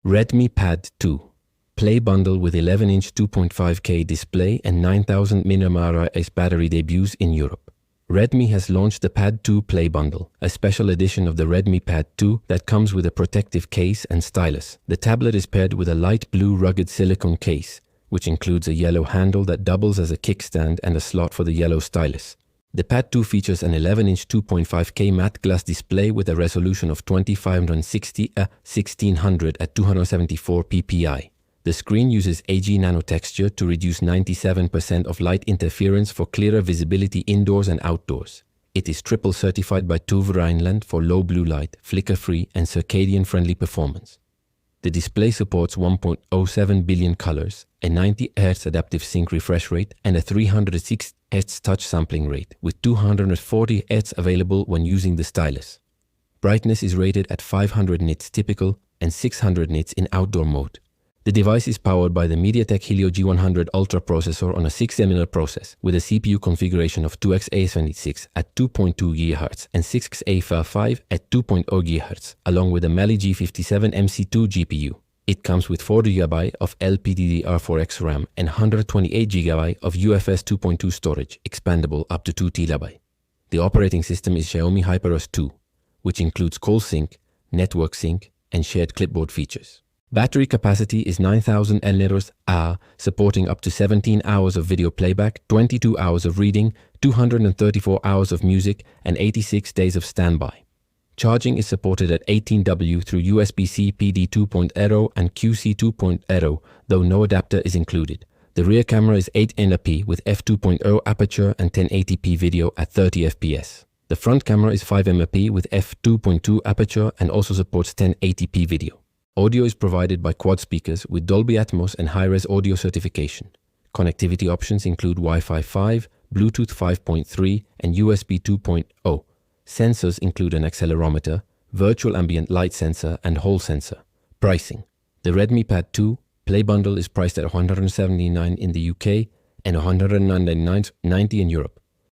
Redmi Pad 2 Play bundle with 11-inch 2.5K display and 9000 mAh battery debuts in Europe. Redmi has launched the Pad 2 Play Bundle, a special edition of the Redmi Pad 2 that comes with a protective case and stylus. The tablet is paired with a light blue rugged silicone case, which includes a yellow handle that doubles as a kickstand and a slot for the yellow stylus. The Pad 2 features an 11-inch 2.5K matte glass display with a resolution of 2560x1600 at 274 ppi. The screen uses AG nanotexture to reduce 97% of light interference for clearer visibility indoors and outdoors. It is triple certified by TÜV Rheinland for low blue light, flicker-free and circadian-friendly performance. The display supports 1.07 billion colors, a 90 Hz adaptive sync refresh rate and a 306 Hz touch sampling rate, with 240 Hz available when using the stylus. Brightness is rated at 500 nits typical and 600 nits in outdoor mode. The device is powered by the MediaTek Helio G100 Ultra processor on a 6-nm process with a CPU configuration of 2xA76 at 2.2 GHz and 6xA5 at 2.0 GHz, along with a Mali G57 MC2 GPU. It comes with 4 GB of LPDDR4X RAM and 128 GB of UFS 2.2 storage, expandable up to 2 TB. The operating system is Xiaomi HyperOS 2, which includes call sync, network sync, and shared clipboard features. Battery capacity is 9000 mAh, supporting up to 17 hours of video playback, 22 hours of reading, 234 hours of music, and 86 days of standby. Charging is supported at 18W through USB-C PD 2.0 and QC 2.0, though no adapter is included. The rear camera is 8MP with f2.0 aperture and 1080p video at 30 fps. The front camera is 5MP with f2.2 aperture and also supports 1080p video. Audio is provided by quad speakers with Dolby Atmos and high-res audio certification. Connectivity options include Wi-Fi 5, Bluetooth 5.3, and USB 2.0. Sensors include an accelerometer, virtual ambient light sensor, and Hall sensor. Pricing: the Redmi Pad 2 Play Bundle is priced at $179 in the UK and $199.90 in Europe.